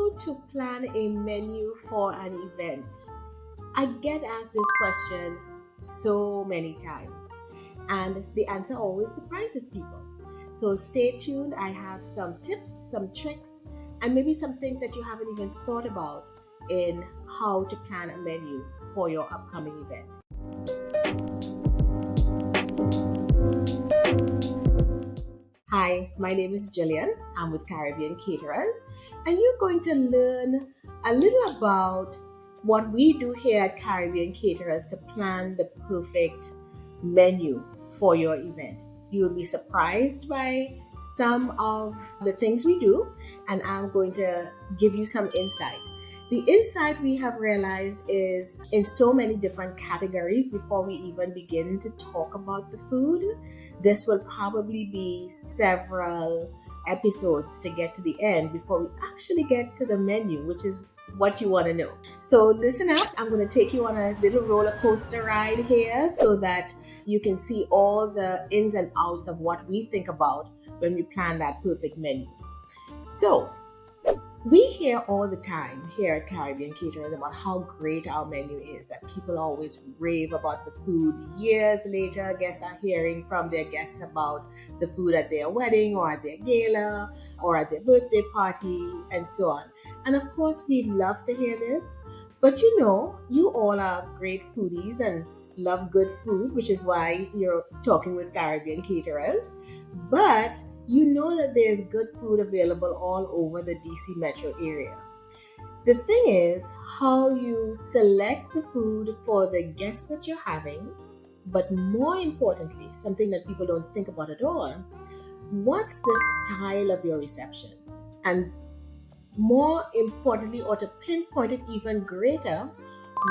How to plan a menu for an event? I get asked this question so many times, and the answer always surprises people. So stay tuned. I have some tips, some tricks, and maybe some things that you haven't even thought about in how to plan a menu for your upcoming event. Hi, my name is Jillian. I'm with Caribbean Caterers, and you're going to learn a little about what we do here at Caribbean Caterers to plan the perfect menu for your event. You'll be surprised by some of the things we do, and I'm going to give you some insight. The insight we have realized is in so many different categories before we even begin to talk about the food. This will probably be several episodes to get to the end before we actually get to the menu, which is what you want to know. So listen up. I'm going to take you on a little roller coaster ride here so that you can see all the ins and outs of what we think about when we plan that perfect menu. So we hear all the time here at Caribbean Caterers about how great our menu is, that people always rave about the food. Years later, guests are hearing from their guests about the food at their wedding or at their gala or at their birthday party and so on. And of course, we'd love to hear this, but you know, you all are great foodies and love good food, which is why you're talking with Caribbean Caterers. But you know that there's good food available all over the DC metro area. The thing is how you select the food for the guests that you're having, but more importantly, something that people don't think about at all, what's the style of your reception? And more importantly, or to pinpoint it even greater,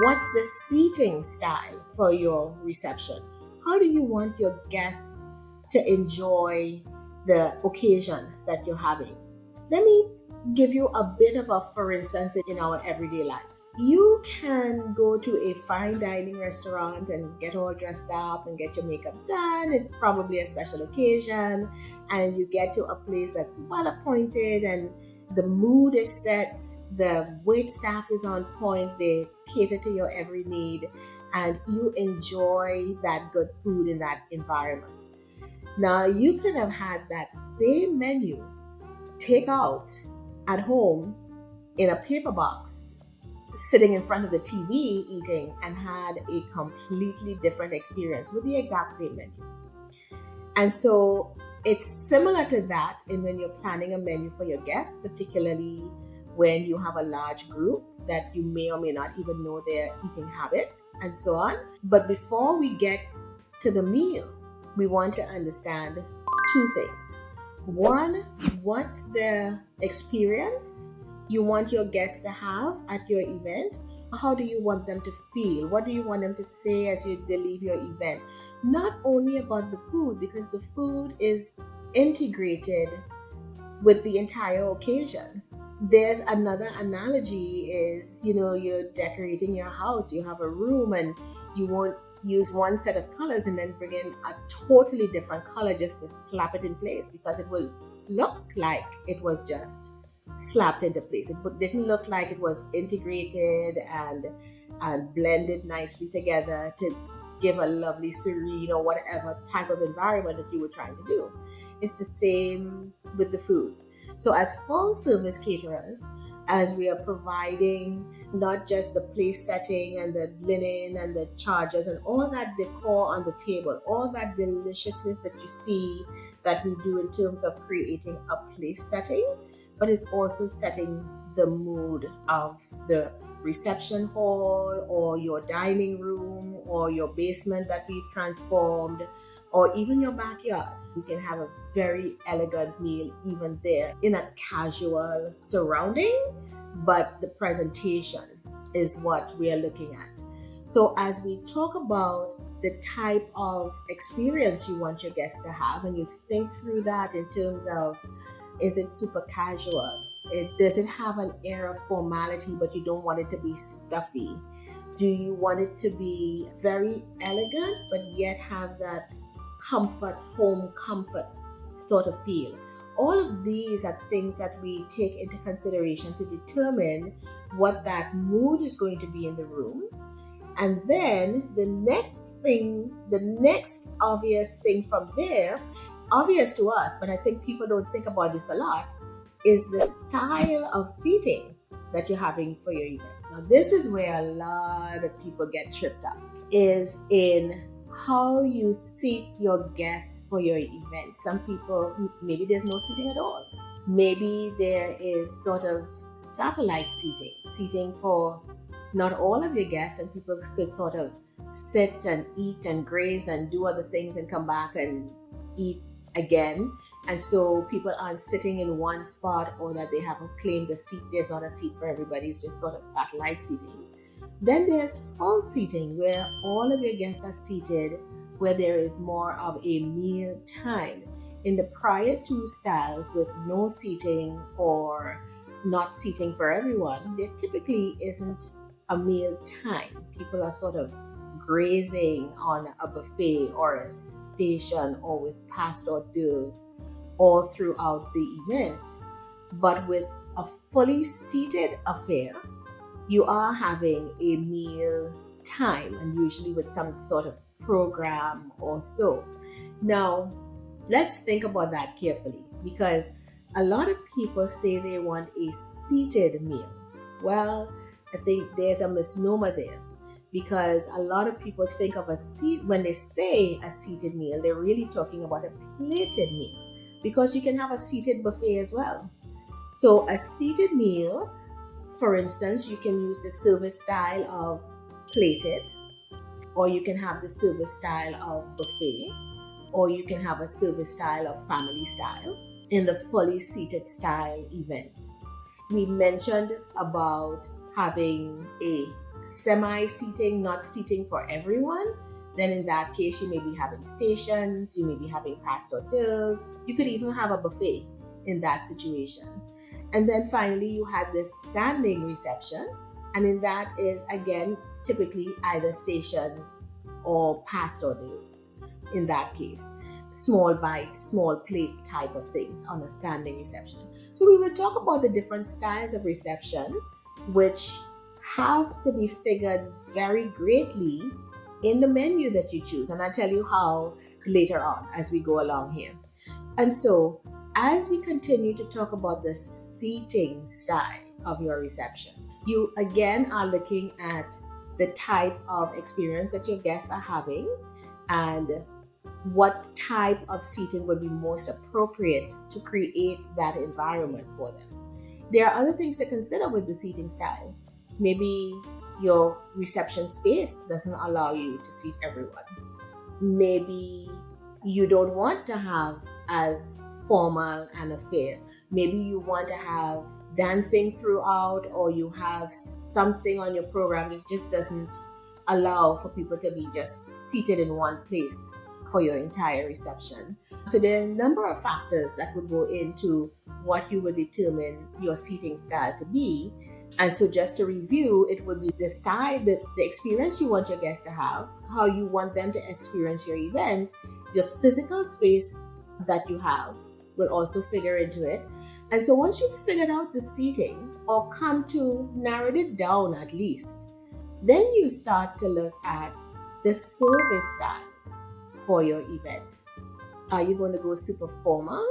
what's the seating style for your reception? How do you want your guests to enjoy the occasion that you're having? Let me give you a bit of a for instance in our everyday life. You can go to a fine dining restaurant and get all dressed up and get your makeup done. It's probably a special occasion, and you get to a place that's well appointed and the mood is set, the wait staff is on point, they cater to your every need, and you enjoy that good food in that environment. Now, you could have had that same menu take out at home in a paper box, sitting in front of the TV eating, and had a completely different experience with the exact same menu. And so it's similar to that in when you're planning a menu for your guests, particularly when you have a large group that you may or may not even know their eating habits and so on. But before we get to the meal, we want to understand two things. One, what's the experience you want your guests to have at your event? How do you want them to feel? What do you want them to say as they leave your event? Not only about the food, because the food is integrated with the entire occasion. There's another analogy is, you're decorating your house, you have a room, and you won't use one set of colors and then bring in a totally different color just to slap it in place, because it will look like it was just slapped into place. It didn't look like it was integrated and blended nicely together to give a lovely serene or whatever type of environment that you were trying to do. It's the same with the food. So as full service caterers, as we are providing not just the place setting and the linen and the chargers and all that decor on the table, all that deliciousness that you see that we do in terms of creating a place setting, but it's also setting the mood of the reception hall or your dining room or your basement that we've transformed, or even your backyard. You can have a very elegant meal even there in a casual surrounding, but the presentation is what we are looking at. So as we talk about the type of experience you want your guests to have, and you think through that in terms of, is it super casual? Does it have an air of formality, but you don't want it to be stuffy? Do you want it to be very elegant, but yet have that comfort, home comfort sort of feel? all of these are things that we take into consideration to determine what that mood is going to be in the room. And then the next obvious thing from there, obvious to us, but I think people don't think about this a lot, is the style of seating that you're having for your event. Now, this is where a lot of people get tripped up, is in how you seat your guests for your event. Some people, maybe there's no seating at all. Maybe there is sort of satellite seating for not all of your guests, and people could sort of sit and eat and graze and do other things and come back and eat again. And so people aren't sitting in one spot, or that they haven't claimed a seat. There's not a seat for everybody. It's just sort of satellite seating. Then there's full seating, where all of your guests are seated, where there is more of a meal time. In the prior two styles with no seating or not seating for everyone, there typically isn't a meal time. People are sort of grazing on a buffet or a station, or with past hors d'oeuvres all throughout the event. But with a fully seated affair, you are having a meal time, and usually with some sort of program or so. Now, let's think about that carefully, because a lot of people say they want a seated meal. Well, I think there's a misnomer there, because a lot of people think of a seat, when they say a seated meal, they're really talking about a plated meal, because you can have a seated buffet as well. So a seated meal, for instance, you can use the service style of plated, or you can have the service style of buffet, or you can have a service style of family style in the fully seated style event. We mentioned about having a semi-seating, not seating for everyone. Then in that case, you may be having stations, you may be having past hors d'oeuvres, you could even have a buffet in that situation. And then finally, you have this standing reception, and in that is, again, typically either stations or past hors d'oeuvres in that case. Small bite, small plate type of things on a standing reception. So we will talk about the different styles of reception, which have to be figured very greatly in the menu that you choose. And I'll tell you how later on as we go along here. And so as we continue to talk about the seating style of your reception, you again are looking at the type of experience that your guests are having and what type of seating would be most appropriate to create that environment for them. There are other things to consider with the seating style. Maybe your reception space doesn't allow you to seat everyone. Maybe you don't want to have as formal an affair. Maybe you want to have dancing throughout, or you have something on your program that just doesn't allow for people to be just seated in one place for your entire reception. So there are a number of factors that would go into what you would determine your seating style to be. And so just to review, it would be the style, the experience you want your guests to have, how you want them to experience your event, the physical space that you have will also figure into it. And so once you've figured out the seating, or come to narrow it down at least, then you start to look at the service style for your event. Are you going to go super formal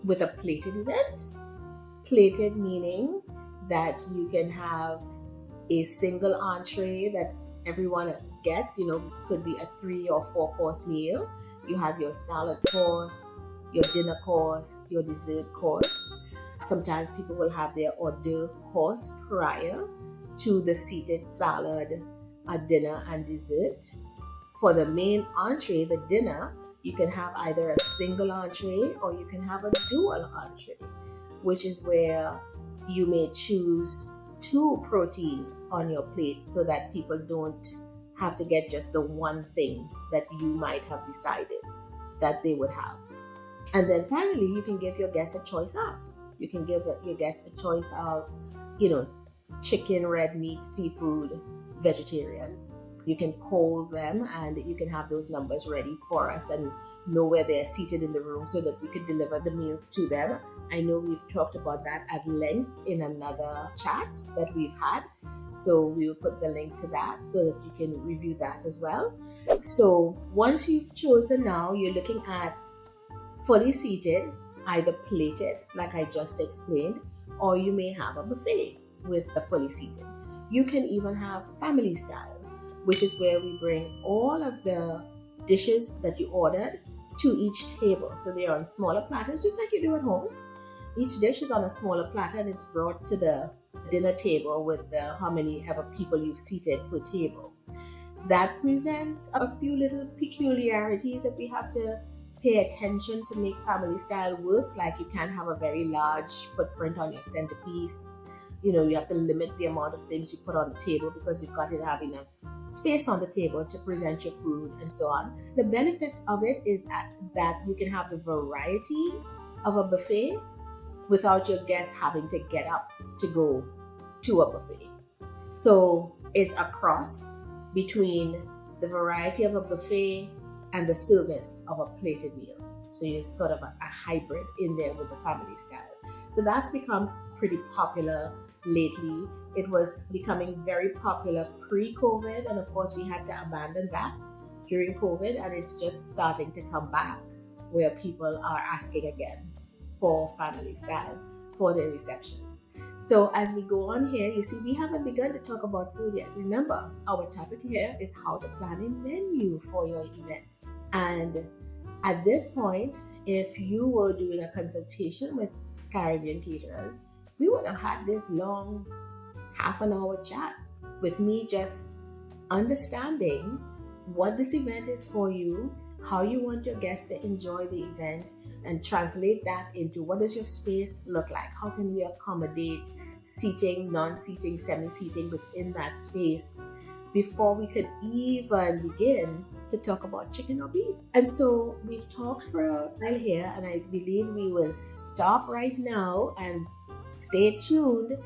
with a plated event? Plated meaning that you can have a single entree that everyone gets, could be a 3 or 4 course meal. You have your salad course, your dinner course, your dessert course. Sometimes people will have their hors d'oeuvre course prior to the seated salad, dinner, and dessert. For the main entree, the dinner, you can have either a single entree or you can have a dual entree, which is where you may choose 2 proteins on your plate so that people don't have to get just the one thing that you might have decided that they would have. And then finally, you can give your guests a choice of. You can give your guests a choice of, chicken, red meat, seafood, vegetarian. You can poll them and you can have those numbers ready for us, and know where they're seated in the room so that we could deliver the meals to them. I know we've talked about that at length in another chat that we've had. So we will put the link to that so that you can review that as well. So once you've chosen now, you're looking at fully seated, either plated, like I just explained, or you may have a buffet with the fully seated. You can even have family style, which is where we bring all of the dishes that you ordered to each table. So they're on smaller platters, just like you do at home. Each dish is on a smaller platter and is brought to the dinner table with the how many ever people you've seated per table. That presents a few little peculiarities that we have to pay attention to make family style work. Like you can't have a very large footprint on your centerpiece. You have to limit the amount of things you put on the table because you've got to have enough space on the table to present your food and so on. The benefits of it is that you can have the variety of a buffet without your guests having to get up to go to a buffet. So it's a cross between the variety of a buffet and the service of a plated meal. So you're sort of a hybrid in there with the family style. So that's become pretty popular lately. It was becoming very popular pre-COVID, and of course we had to abandon that during COVID, and it's just starting to come back where people are asking again for family style for their receptions. So as we go on here, you see we haven't begun to talk about food yet. Remember, our topic here is how to plan a menu for your event. And at this point, if you were doing a consultation with Caribbean Caterers, we would have had this long half an hour chat with me just understanding what this event is for you, how you want your guests to enjoy the event, and translate that into what does your space look like? How can we accommodate seating, non-seating, semi-seating within that space before we could even begin to talk about chicken or beef. And so we've talked for a while here, and I believe we will stop right now and stay tuned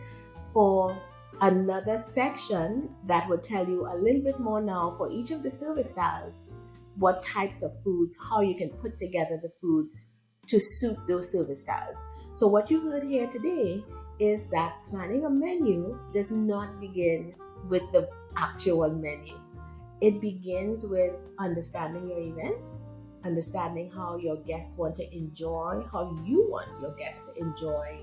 for another section that will tell you a little bit more now for each of the service styles, what types of foods, how you can put together the foods to suit those service styles. So what you heard here today is that planning a menu does not begin with the actual menu. It begins with understanding your event, understanding how your guests want to enjoy, how you want your guests to enjoy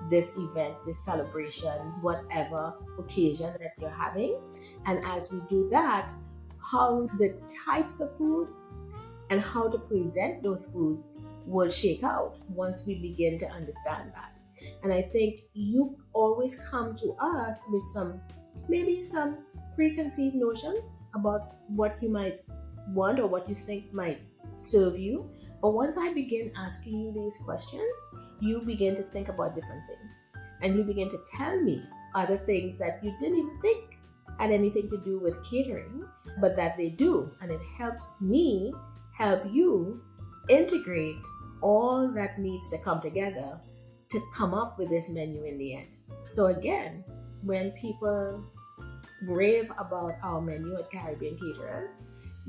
this event, this celebration, whatever occasion that you're having. And as we do that, how the types of foods and how to present those foods will shake out once we begin to understand that. And I think you always come to us with maybe some preconceived notions about what you might want or what you think might serve you. But once I begin asking you these questions, you begin to think about different things. And you begin to tell me other things that you didn't even think had anything to do with catering, but that they do. And it helps me help you integrate all that needs to come together to come up with this menu in the end. So again, when people rave about our menu at Caribbean Caterers,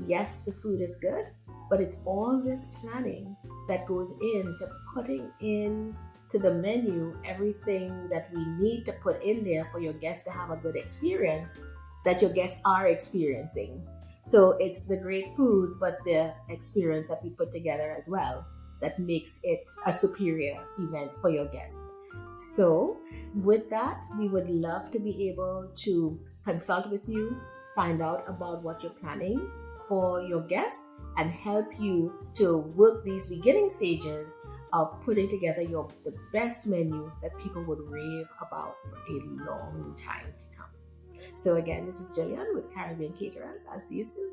yes, the food is good, but it's all this planning that goes into putting in to the menu everything that we need to put in there for your guests to have a good experience that your guests are experiencing. So it's the great food, but the experience that we put together as well that makes it a superior event for your guests. So with that, we would love to be able to consult with you, find out about what you're planning for your guests, and help you to work these beginning stages of putting together the best menu that people would rave about for a long time to come. So again, this is Jillian with Caribbean Caterers. I'll see you soon.